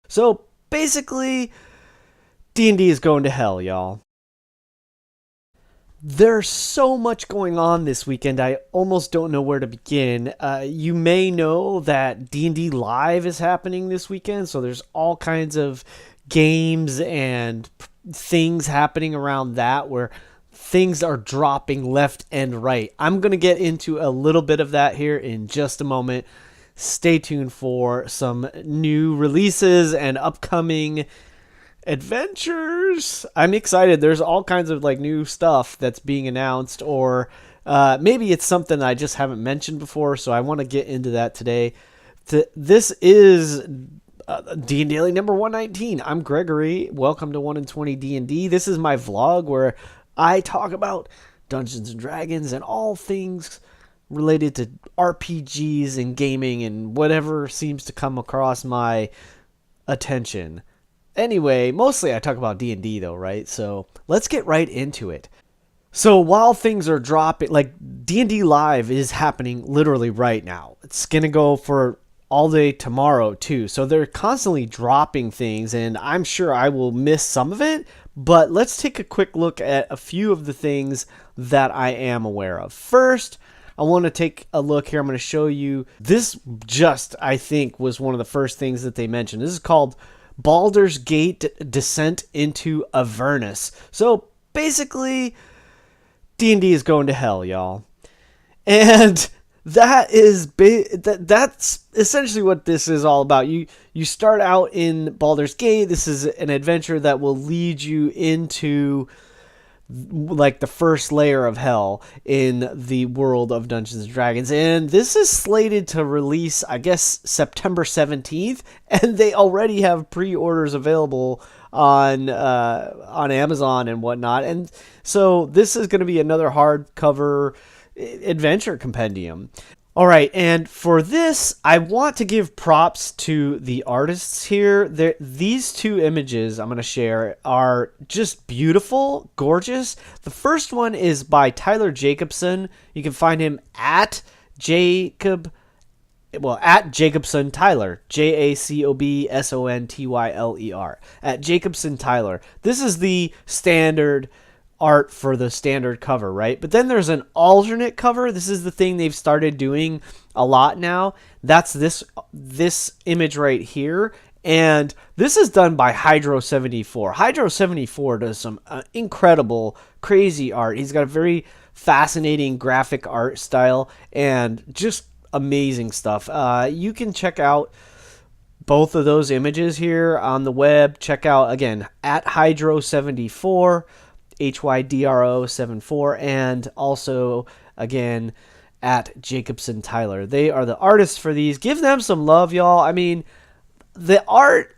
So basically, D&D is going to hell, y'all. There's so much going on this weekend. I almost don't know where to begin. You may know that D&D Live is happening this weekend, so there's all kinds of games and things happening around that where things are dropping left and right. I'm going to get into a little bit of that here in just a moment. Stay tuned for some new releases and upcoming adventures. I'm excited. There's all kinds of like new stuff that's being announced, or maybe it's something I just haven't mentioned before. So I want to get into that today. This is DnDaily number 119. I'm Gregory. Welcome to 1 in 20 D&D. This is my vlog where I talk about Dungeons and Dragons and all things related to RPGs and gaming and whatever seems to come across my attention. Anyway, mostly I talk about D&D though, right? So let's get right into it. So while things are dropping, like D&D Live is happening literally right now. It's going to go for all day tomorrow too. So they're constantly dropping things and I'm sure I will miss some of it. But let's take a quick look at a few of the things that I am aware of. First, I want to take a look here. I'm going to show you this I think, was one of the first things that they mentioned. This is called Baldurs Gate Descent into Avernus. So basically, D&D is going to hell, y'all. And that's essentially what this is all about. You start out in Baldur's Gate. This is an adventure that will lead you into like the first layer of hell in the world of Dungeons and Dragons. And this is slated to release, I guess, September 17th, and they already have pre-orders available on Amazon and whatnot. And so this is going to be another hardcover adventure compendium. All right, and for this, I want to give props to the artists here. These two images I'm going to share are just beautiful, gorgeous. The first one is by Tyler Jacobson. You can find him at Jacobson Tyler, JACOBSONTYLER, at Jacobson Tyler. This is the standard art for the standard cover, right? But then there's an alternate cover. This is the thing they've started doing a lot now. That's this image right here. And this is done by Hydro74. Hydro74 does some incredible, crazy art. He's got a very fascinating graphic art style and just amazing stuff. You can check out both of those images here on the web. Check out, again, at Hydro74. HYDRO74, and also again at Jacobson Tyler. They are the artists for these. Give them some love, y'all. I mean, the art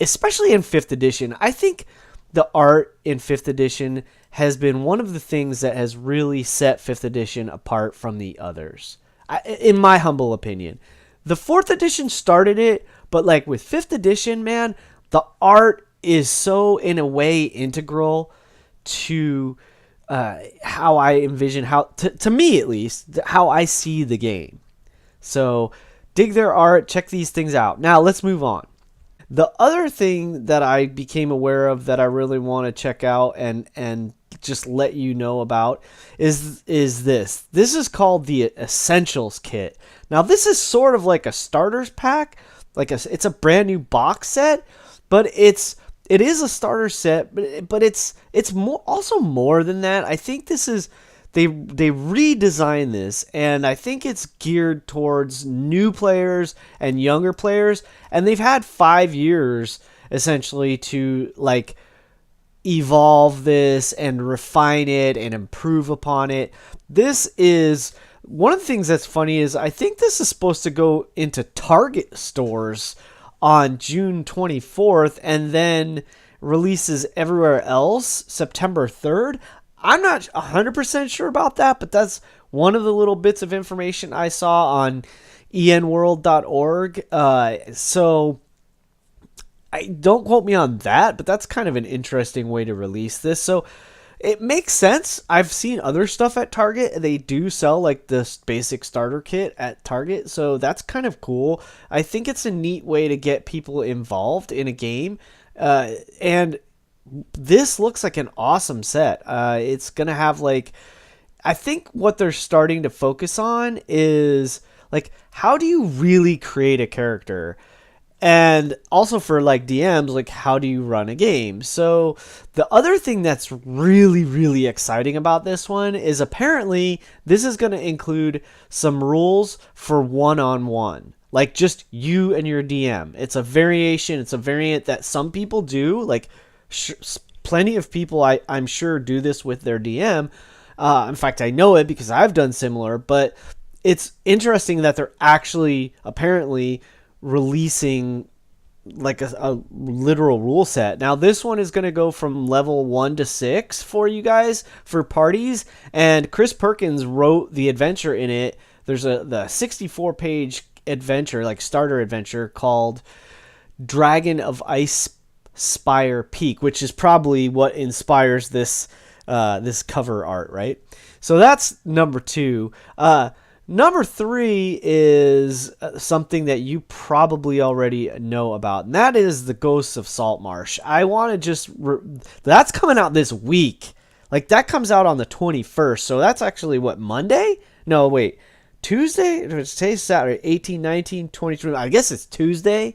especially in 5th edition, I think the art in 5th edition has been one of the things that has really set 5th edition apart from the others, in my humble opinion. The 4th edition started it, but like with 5th edition, man, the art is so, in a way, integral to how I envision, to me at least, how I see the game. So dig their art, check these things out. Now let's move on. The other thing that I became aware of that I really want to check out and just let you know about is this. This is called the Essentials Kit. Now this is sort of like a starters pack, it's a brand new box set, but it is a starter set, but it's also more than that. I think this is they redesigned this, and I think it's geared towards new players and younger players, and they've had 5 years essentially to like evolve this and refine it and improve upon it. This is one of the things that's funny is I think this is supposed to go into Target stores on June 24th and then releases everywhere else September 3rd. I'm not 100% sure about that, but that's one of the little bits of information I saw on enworld.org. So don't quote me on that, but that's kind of an interesting way to release this. So it makes sense. I've seen other stuff at Target. They do sell like this basic starter kit at Target, so that's kind of cool. I think it's a neat way to get people involved in a game, and this looks like an awesome set. It's gonna have like, I think what they're starting to focus on is like, how do you really create a character? And also for like DMs, like how do you run a game? So the other thing that's really, really exciting about this one is apparently this is going to include some rules for one-on-one. Like just you and your DM. It's a variation. It's a variant that some people do. Like plenty of people, I'm sure, do this with their DM. In fact, I know it because I've done similar. But it's interesting that they're actually apparently releasing like a literal rule set. Now this one is going to go from level 1 to 6 for you guys for parties, and Chris Perkins wrote the adventure in it. There's the 64 page adventure, like starter adventure, called Dragon of Ice Spire Peak, which is probably what inspires this this cover art, right? So that's number 2. Number 3 is something that you probably already know about, and that is the Ghosts of Saltmarsh. I want to just... that's coming out this week. Like, that comes out on the 21st, so that's actually, what, Monday? No, wait. Tuesday? Today's Saturday, 18, 19, 20. I guess it's Tuesday.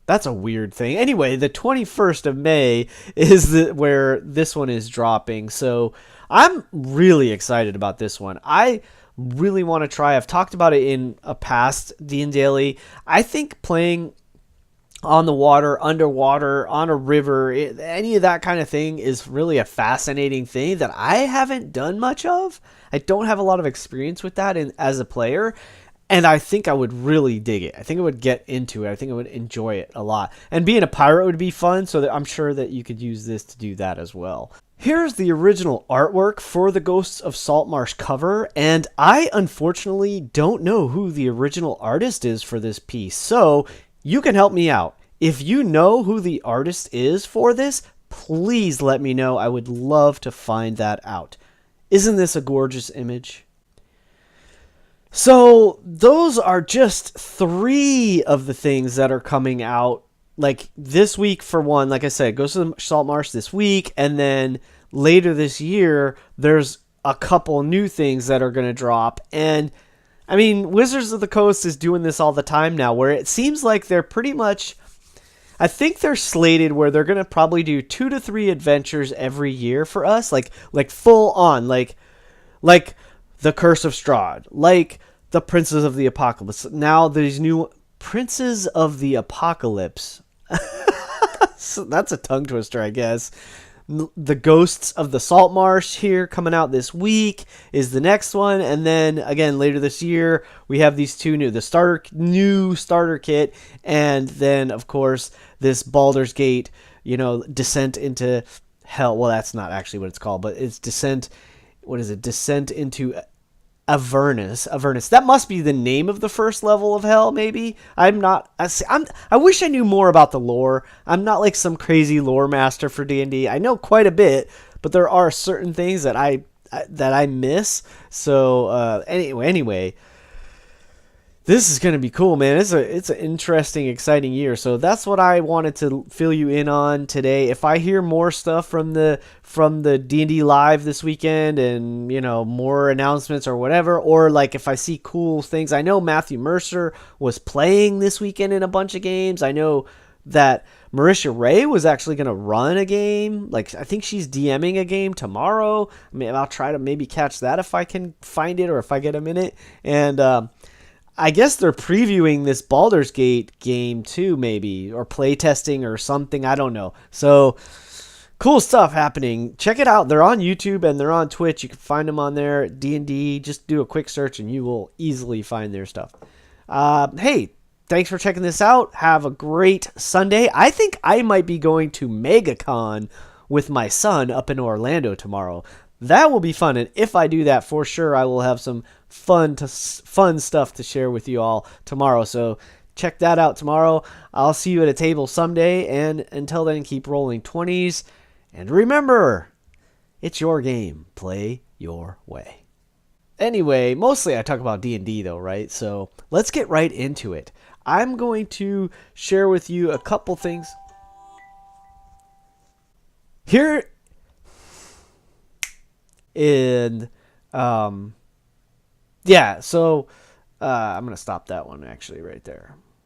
That's a weird thing. Anyway, the 21st of May is where this one is dropping, so I'm really excited about this one. I really want to try. I've talked about it in a past DnDaily. I think playing on the water, underwater, on a river, any of that kind of thing is really a fascinating thing that I haven't done much of. I don't have a lot of experience with that as a player, and I think I would really dig it. I think I would get into it. I think I would enjoy it a lot. And being a pirate would be fun, so that I'm sure that you could use this to do that as well. Here's the original artwork for the Ghosts of Saltmarsh cover, and I unfortunately don't know who the original artist is for this piece, so you can help me out. If you know who the artist is for this, please let me know. I would love to find that out. Isn't this a gorgeous image? So those are just 3 of the things that are coming out. Like this week for one, like I said, Ghosts of Saltmarsh this week, and then later this year, there's a couple new things that are going to drop. And I mean, Wizards of the Coast is doing this all the time now, where it seems like they're pretty much, I think they're slated where they're going to probably do 2 to 3 adventures every year for us, like full on, like the Curse of Strahd, like the Princes of the Apocalypse. Now these new Princes of the Apocalypse. So that's a tongue twister, I guess. The Ghosts of the Saltmarsh here coming out this week is the next one, and then again later this year we have these 2 new starter kit, and then of course this Baldurs Gate, Descent into Hell. Well, that's not actually what it's called, but it's Descent. What is it? Descent into Avernus. That must be the name of the first level of hell, maybe. I wish I knew more about the lore. I'm not like some crazy lore master for D&D. I know quite a bit, but there are certain things that I miss. So anyway, this is gonna be cool, man. It's an interesting, exciting year. So that's what I wanted to fill you in on today. If I hear more stuff from the D&D live this weekend, and more announcements or whatever, or like if I see cool things, I know Matthew Mercer was playing this weekend in a bunch of games. I know that Marisha Ray was actually gonna run a game. Like I think she's DMing a game tomorrow. I mean, I'll try to maybe catch that if I can find it or if I get a minute. And I guess they're previewing this Baldurs Gate game too, maybe, or playtesting or something. I don't know. So cool stuff happening. Check it out. They're on YouTube and they're on Twitch. You can find them on there. D&D. Just do a quick search and you will easily find their stuff. Hey, thanks for checking this out. Have a great Sunday. I think I might be going to MegaCon with my son up in Orlando tomorrow. That will be fun, and if I do that, for sure, I will have some fun stuff to share with you all tomorrow. So check that out tomorrow. I'll see you at a table someday, and until then, keep rolling 20s. And remember, It's your game. Play your way. Anyway, mostly I talk about D&D though, right? So let's get right into it. I'm going to share with you a couple things. Here in yeah, so I'm gonna stop that one actually right there.